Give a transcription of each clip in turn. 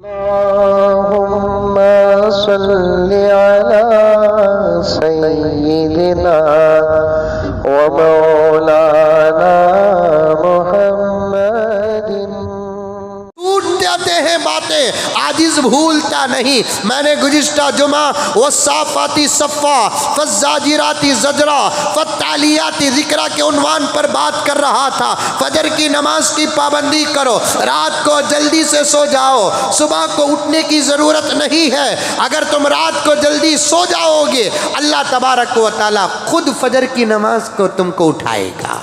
अल्लाहुम्मा सल्लि अला सय्यिदिना व मौलाना मुहम्मदिन। टूट जाते हैं बातें, आजिज भूलता नहीं। मैंने गुज़िश्ता जुमा वो साफ़ाती सफ़ा फ़ज़्ज़ाजिराती ज़जरा फ़त्तालियाती ज़िक्रा के उन्वान पर बात कर रहा था। फजर की नमाज की पाबंदी करो, रात को जल्दी से सो जाओ, सुबह को उठने की ज़रूरत नहीं है। अगर तुम रात को जल्दी सो जाओगे, अल्लाह तबारक व तआला खुद फजर की नमाज को तुमको उठाएगा।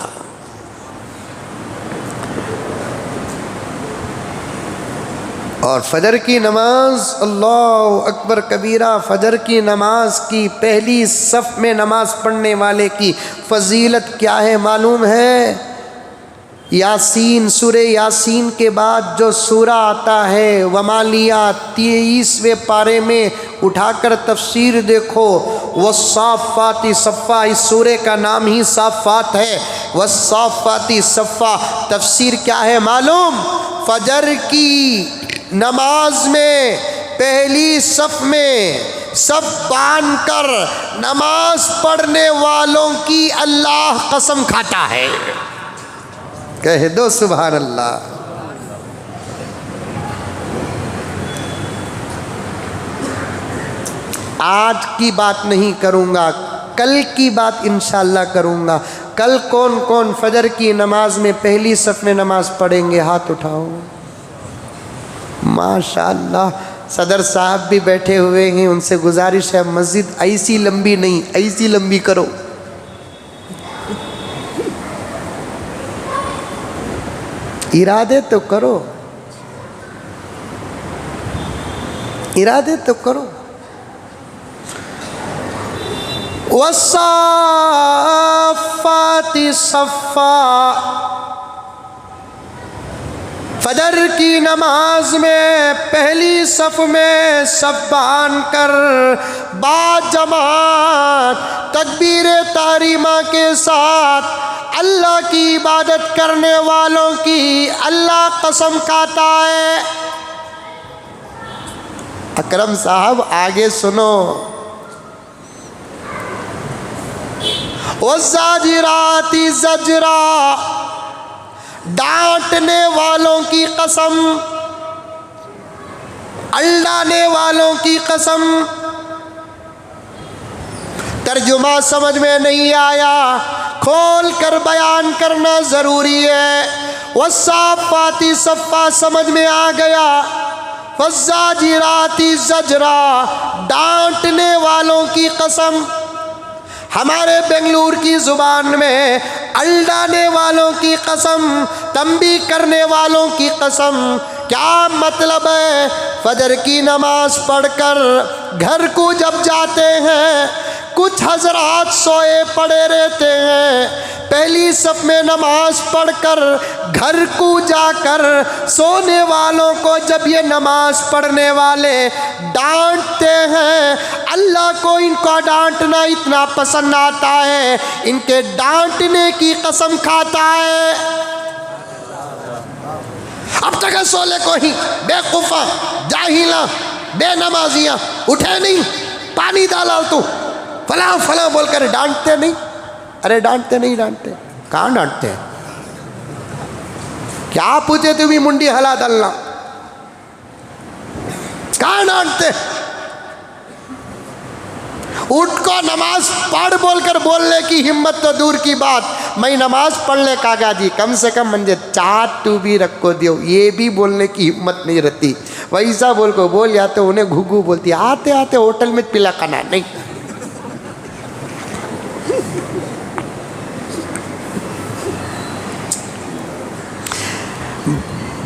और फजर की नमाज, अल्लाहु अकबर कबीरा, फजर की नमाज की पहली सफ़ में नमाज पढ़ने वाले की फजीलत क्या है मालूम है? यासीन, सूरे यासीन के बाद जो सूरा आता है वमालिया, 23वें पारे में उठाकर तफसीर देखो। वह साफ़ाती सफ़ा, इस सूरे का नाम ही साफ़ात है। वह साफ़ाती सफ़ा तफसीर क्या है मालूम? फजर की नमाज में पहली सफ़ में सब बांध कर नमाज पढ़ने वालों की अल्लाह कसम खाता है। कह दो सुभान अल्लाह। आज की बात नहीं करूँगा, कल की बात इंशाअल्लाह करूँगा। कल कौन कौन फजर की नमाज में पहली सफ़ में नमाज पढ़ेंगे? हाथ उठाओ। माशाअल्लाह, सदर साहब भी बैठे हुए हैं, उनसे गुजारिश है मस्जिद ऐसी लंबी नहीं, ऐसी लंबी करो। इरादे तो करो, इरादे तो करो। वस्साफ़ाती सफ़ा, फजर की नमाज में पहली सफ़ में सब बांध कर बाजमात तकबीर तारीमा के साथ अल्लाह की इबादत करने वालों की अल्लाह कसम खाता है। अकरम साहब आगे सुनो। वज़्ज़ाजिराती ज़जरा, डांटने वालों की कसम, अल्लाने वालों की कसम। तर्जुमा समझ में नहीं आया, खोल कर बयान करना ज़रूरी है। वस्साफ़ाती सफ़ा समझ में आ गया। फ़ज़्ज़ाजिराती ज़जरा, डांटने वालों की कसम। हमारे बेंगलुरु की ज़ुबान में अल्लाने वालों की कसम, तंबी करने वालों की कसम। क्या मतलब है? फजर की नमाज पढ़कर घर को जब जाते हैं, कुछ हजरात सोए पड़े रहते हैं। पहली सफ़ में नमाज पढ़कर घर को जाकर सोने वालों को जब ये नमाज पढ़ने वाले डांटते हैं, अल्लाह को इनका डांटना इतना पसंद आता है, इनके डांटने की कसम खाता है। अब तक सोले को ही बेवकूफ़ा, जाहिला, बेनमाजियाँ उठे नहीं, पानी डाला तू फला फला बोलकर डांटते नहीं। अरे डांटते नहीं, डांटते कहाँ डांटते हैं? क्या पूछे तू भी मुंडी हला डालना, कहाँ डांटते? उठ को नमाज पढ़ बोलकर बोलने की हिम्मत तो दूर की बात, मैं नमाज पढ़ ले कागा जी, कम से कम मंजे चाट तू भी रखो दियो, ये भी बोलने की हिम्मत नहीं रहती। वैसा बोल को बोल, या तो उन्हें घुघू बोलती, आते आते होटल में पिला खाना नहीं।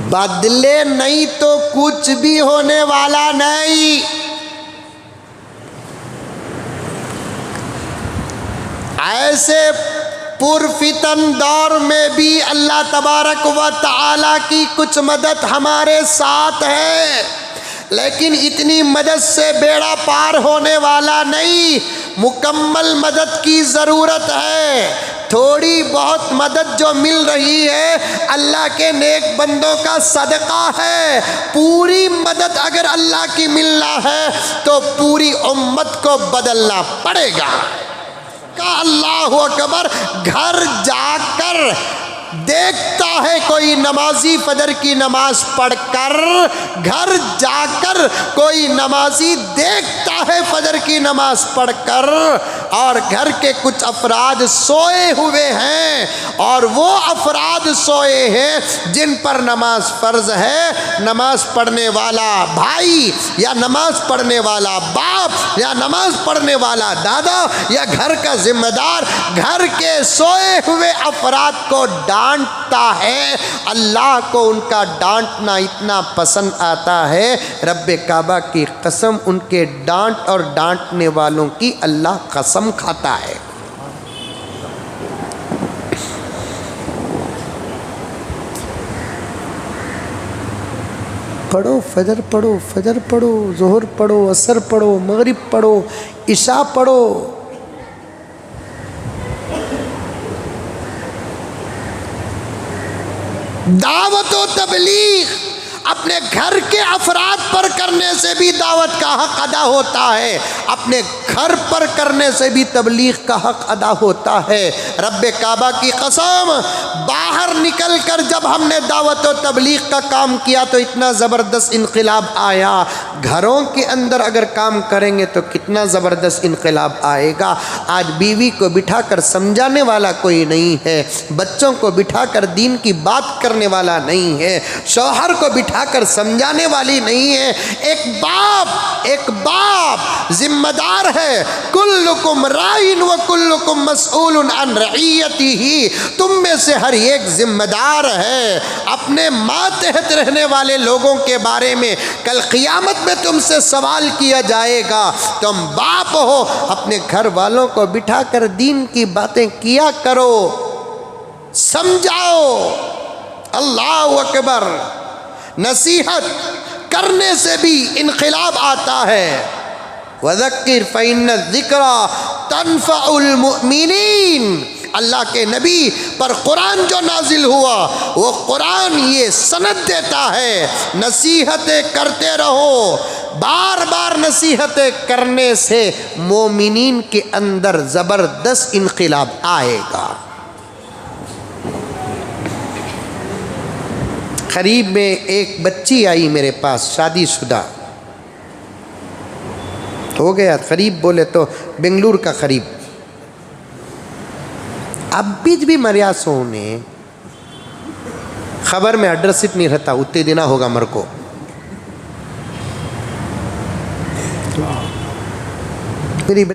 बदले नहीं तो कुछ भी होने वाला नहीं। ऐसे पुरफितन दौर में भी अल्लाह तबारक व तआला की कुछ मदद हमारे साथ है, लेकिन इतनी मदद से बेड़ा पार होने वाला नहीं, मुकम्मल मदद की ज़रूरत है। थोड़ी बहुत मदद जो मिल रही है अल्लाह के नेक बंदों का सदका है। पूरी मदद अगर अल्लाह की मिलना है तो पूरी उम्मत को बदलना पड़ेगा। का अल्लाहु अकबर। घर जाकर देखता है कोई नमाजी फजर की नमाज पढ़कर, घर जाकर कोई नमाजी देखता है फजर की नमाज पढ़कर, और घर के कुछ अफराद सोए हुए हैं और वो अफराद सोए हैं जिन पर नमाज फ़र्ज है। नमाज पढ़ने वाला भाई या नमाज पढ़ने वाला बाप या नमाज पढ़ने वाला दादा या घर का जिम्मेदार घर के सोए हुए अफराद को डांटता है। अल्लाह को उनका डांटना इतना पसंद आता है, रब्बे काबा की कसम उनके डांट और डांटने वालों की अल्लाह कसम खाता है। पढ़ो फजर पढ़ो, फजर पढ़ो, ज़ोहर पढ़ो, असर पढ़ो, मगरिब पढ़ो, इशा पढ़ो। दावत व तबलीग अपने घर के अफराद पर करने से भी दावत का हक अदा होता है, अपने घर पर करने से भी तबलीग का हक अदा होता है। रब्बे काबा की कसम, बाहर निकल कर जब हमने दावत व तबलीग का काम किया तो इतना ज़बरदस्त इनकलाब आया। घरों के अंदर अगर काम करेंगे तो कितना ज़बरदस्त इनकलाब आएगा। आज बीवी को बिठाकर समझाने वाला कोई नहीं है, बच्चों को बिठाकर दीन की बात करने वाला नहीं है, शौहर को बिठाकर समझाने वाली नहीं है। एक बाप जिम्मेदार है। कुल्लुकुम राइन व कुल्लुकुम मसऊलुन अन रईयतिही। तुम में से हर एक जिम्मेदार है अपने मातहत रहने वाले लोगों के बारे में। कल क़ियामत में तुमसे सवाल किया जाएगा। तुम बाप हो, अपने घर वालों को बिठाकर दीन की बातें किया करो, समझाओ। अल्लाहु अकबर। नसीहत करने से भी इनक़िलाब आता है। वज़क्किर फ़इन्न ज़िक्रा तनफ़उल मुमिनीन। अल्लाह के नबी पर कुरान जो नाजिल हुआ वो कुरान ये सनद देता है, नसीहतें करते रहो। बार बार नसीहतें करने से मोमिनीन के अंदर ज़बरदस्त इनक़िलाब आएगा। करीब में एक बच्ची आई मेरे पास, शादीशुदा हो गया। करीब बोले तो बेंगलुरु का करीब। अब भी मरियासों ने खबर में एड्रेस नहीं रहता, उतने दिना होगा मर को। मेरी